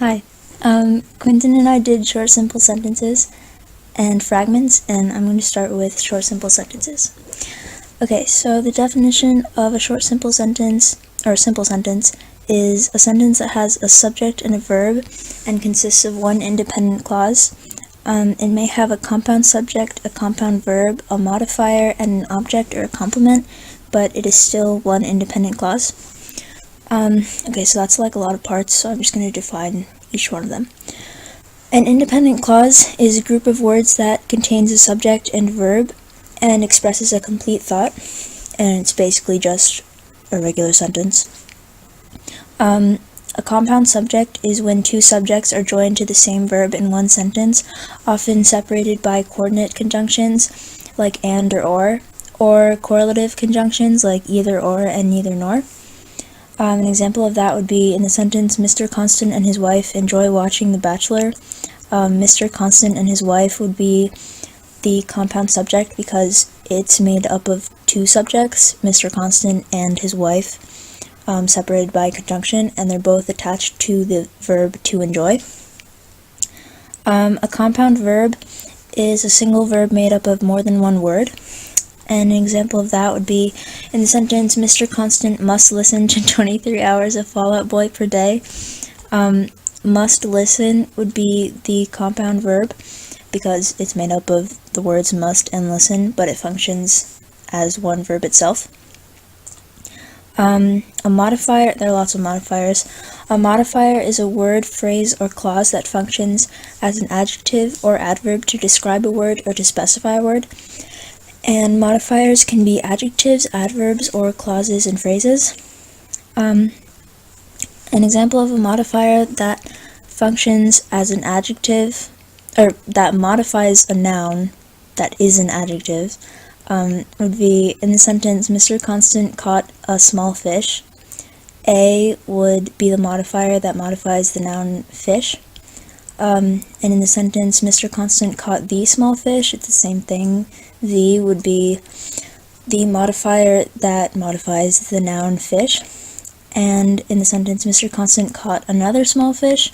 Hi. Quinton and I did short simple sentences and fragments, and I'm going to start with short simple sentences. Okay, so the definition of a short simple sentence, or simple sentence, is a sentence that has a subject and a verb and consists of one independent clause. It may have a compound subject, a compound verb, a modifier, and an object or a complement, but it is still one independent clause. Okay, so that's like a lot of parts, so I'm just going to define each one of them. An independent clause is a group of words that contains a subject and verb and expresses a complete thought, and it's basically just a regular sentence. A compound subject is when two subjects are joined to the same verb in one sentence, often separated by coordinate conjunctions like and or correlative conjunctions like either or and neither nor. An example of that would be in the sentence, Mr. Constant and his wife enjoy watching The Bachelor. Mr. Constant and his wife would be the compound subject because it's made up of two subjects, Mr. Constant and his wife, separated by conjunction, and they're both attached to the verb to enjoy. A compound verb is a single verb made up of more than one word. And an example of that would be in the sentence, Mr. Constant must listen to 23 hours of Fall Out Boy per day. Must listen would be the compound verb because it's made up of the words must and listen, but it functions as one verb itself. A modifier, there are lots of modifiers. A modifier is a word, phrase, or clause that functions as an adjective or adverb to describe a word or to specify a word. And modifiers can be adjectives, adverbs, or clauses and phrases. An example of a modifier that functions as an adjective, or that modifies a noun that is an adjective, would be in the sentence, Mr. Constant caught a small fish. A would be the modifier that modifies the noun fish. And in the sentence, Mr. Constant caught the small fish, it's the same thing. The would be the modifier that modifies the noun fish. And in the sentence, Mr. Constant caught another small fish,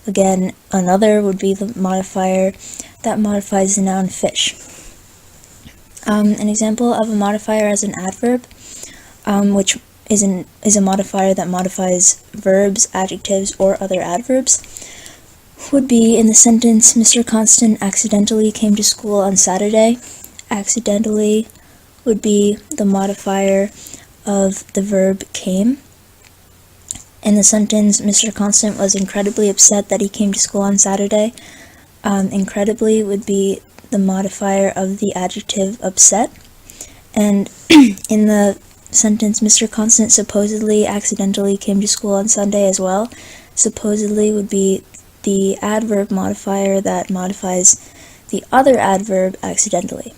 again, another would be the modifier that modifies the noun fish. An example of a modifier as an adverb, which is a modifier that modifies verbs, adjectives, or other adverbs, would be in the sentence, Mr. Constant accidentally came to school on Saturday. Accidentally would be the modifier of the verb came. In the sentence, Mr. Constant was incredibly upset that he came to school on Saturday. Incredibly would be the modifier of the adjective upset. And in the sentence, Mr. Constant supposedly accidentally came to school on Sunday as well. Supposedly would be the adverb modifier that modifies the other adverb accidentally.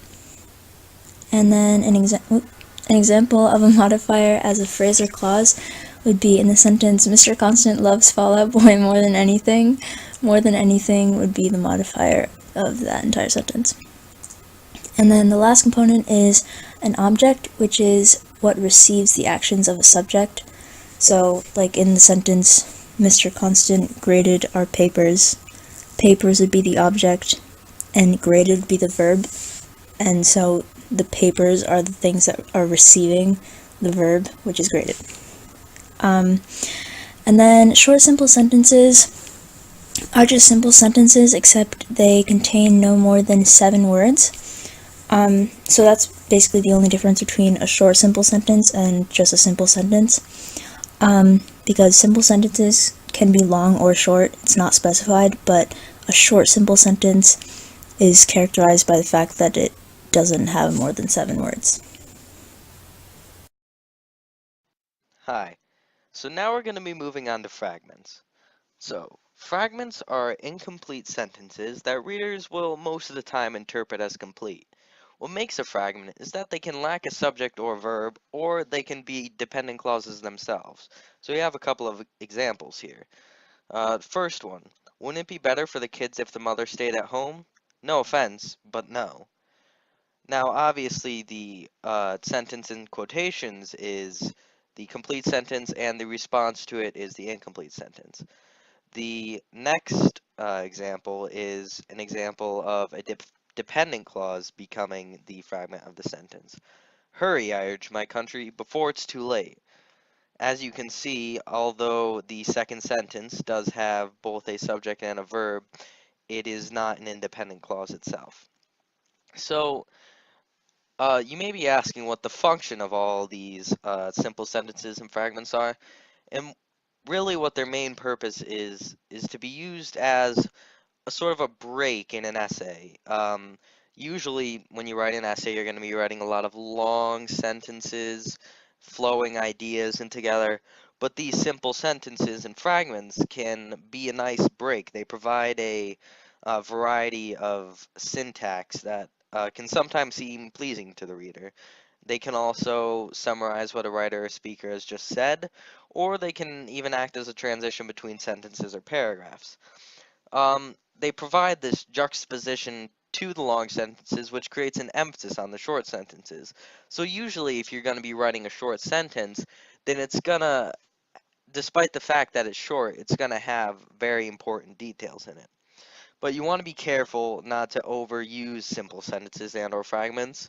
And then an example of a modifier as a phrase or clause would be in the sentence, Mr. Constant loves Fall Out Boy more than anything. More than anything would be the modifier of that entire sentence. And then the last component is an object, which is what receives the actions of a subject. So, like in the sentence, Mr. Constant graded our papers. Papers would be the object, and graded would be the verb. And so the papers are the things that are receiving the verb, which is graded. And then short simple sentences are just simple sentences, except they contain no more than 7 words. So that's basically the only difference between a short simple sentence and just a simple sentence. Because simple sentences can be long or short, it's not specified, but a short simple sentence is characterized by the fact that it doesn't have more than 7 words. Hi. So now we're going to be moving on to fragments. So, fragments are incomplete sentences that readers will most of the time interpret as complete. What makes a fragment is that they can lack a subject or verb, or they can be dependent clauses themselves. So we have a couple of examples here. First one, wouldn't it be better for the kids if the mother stayed at home? No offense, but no. Now, obviously, the sentence in quotations is the complete sentence, and the response to it is the incomplete sentence. The next example is an example of a dependent clause becoming the fragment of the sentence. Hurry, I urge my country, before it's too late. As you can see, although the second sentence does have both a subject and a verb, it is not an independent clause itself. So, you may be asking what the function of all these simple sentences and fragments are, and really what their main purpose is to be used as a sort of a break in an essay. Usually, when you write an essay, you're going to be writing a lot of long sentences, flowing ideas in together. But these simple sentences and fragments can be a nice break. They provide a variety of syntax that can sometimes seem pleasing to the reader. They can also summarize what a writer or speaker has just said, or they can even act as a transition between sentences or paragraphs. They provide this juxtaposition to the long sentences, which creates an emphasis on the short sentences. So usually, if you're going to be writing a short sentence, then it's gonna, despite the fact that it's short, it's gonna have very important details in it. But you want to be careful not to overuse simple sentences and or fragments.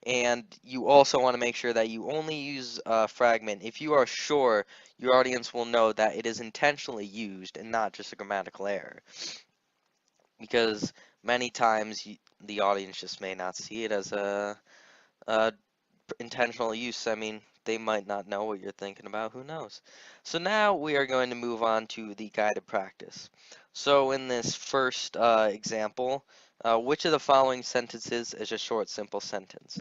And you also want to make sure that you only use a fragment if you are sure your audience will know that it is intentionally used and not just a grammatical error, because many times the audience just may not see it as a intentional use. I mean, they might not know what you're thinking about. Who knows? So now we are going to move on to the guided practice. So in this first example, which of the following sentences is a short, simple sentence?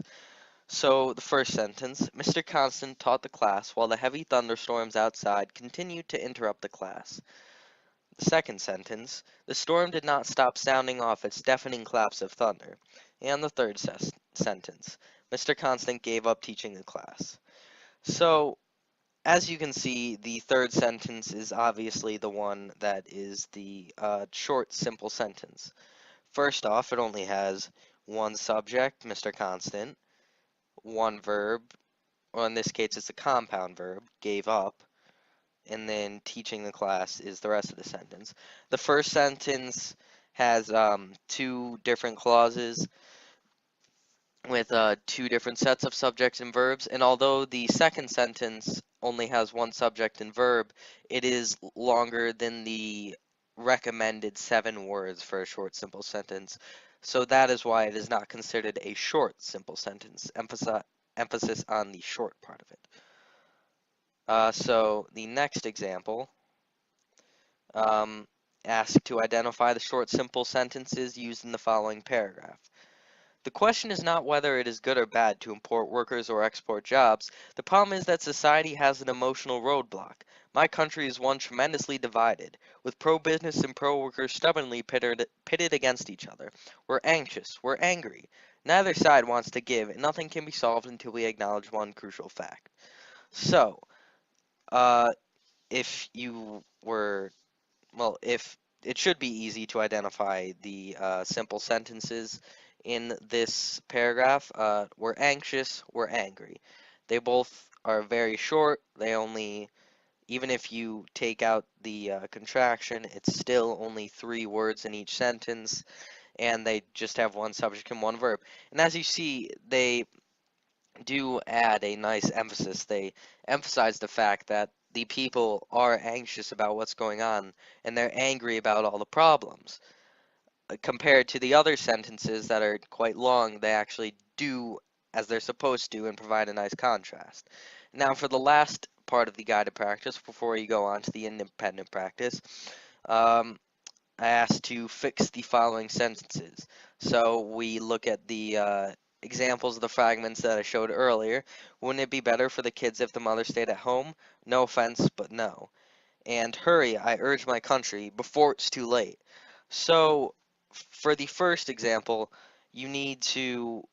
So the first sentence, Mr. Constant taught the class while the heavy thunderstorms outside continued to interrupt the class. The second sentence, the storm did not stop sounding off its deafening claps of thunder. And the third sentence, Mr. Constant gave up teaching the class. So, as you can see, the third sentence is obviously the one that is the short, simple sentence. First off, it only has one subject, Mr. Constant, one verb, or in this case it's a compound verb, gave up, and then teaching the class is the rest of the sentence. The first sentence has two different clauses with two different sets of subjects and verbs, and although the second sentence only has one subject and verb, it is longer than the recommended 7 words for a short, simple sentence. So that is why it is not considered a short, simple sentence. Emphasis on the short part of it. So the next example, um, asked to identify the short, simple sentences used in the following paragraph. The question is not whether it is good or bad to import workers or export jobs. The problem is that society has an emotional roadblock. My country is one tremendously divided, with pro-business and pro-workers stubbornly pitted against each other. We're anxious, we're angry. Neither side wants to give, and nothing can be solved until we acknowledge one crucial fact. So, uh, if you were well, if it should be easy to identify the simple sentences in this paragraph. We're anxious, we're angry. They both are very short. They only, even if you take out the contraction, it's still only 3 words in each sentence, and they just have one subject and one verb. And as you see, they do add a nice emphasis. They emphasize the fact that the people are anxious about what's going on and they're angry about all the problems. Compared to the other sentences that are quite long, they actually do as they're supposed to and provide a nice contrast. Now, for the last part of the guided practice, before you go on to the independent practice, um, I asked to fix the following sentences. So we look at the examples of the fragments that I showed earlier. Wouldn't it be better for the kids if the mother stayed at home? No offense, but no. And hurry, I urge my country, before it's too late. So for the first example, you need to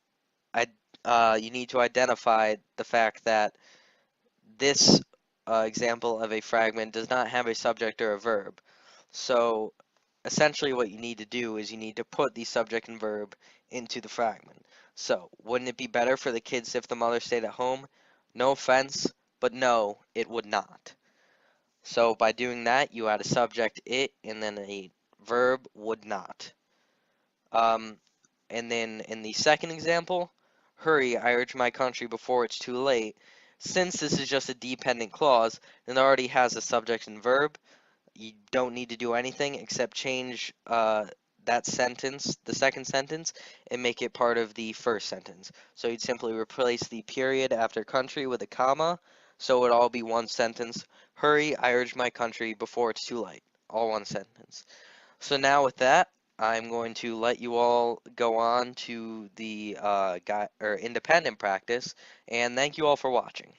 you need to identify the fact that this example of a fragment does not have a subject or a verb. So essentially what you need to do is you need to put the subject and verb into the fragment. So, wouldn't it be better for the kids if the mother stayed at home? No offense, but no, it would not. So by doing that, you add a subject it and then a verb would not. Um, and then in the second example, hurry, I urge my country before it's too late. Since this is just a dependent clause and it already has a subject and verb, you don't need to do anything except change that sentence, the second sentence, and make it part of the first sentence. So you'd simply replace the period after country with a comma, so it would all be one sentence. Hurry, I urge my country before it's too late. All one sentence. So now with that, I'm going to let you all go on to the independent practice, and thank you all for watching.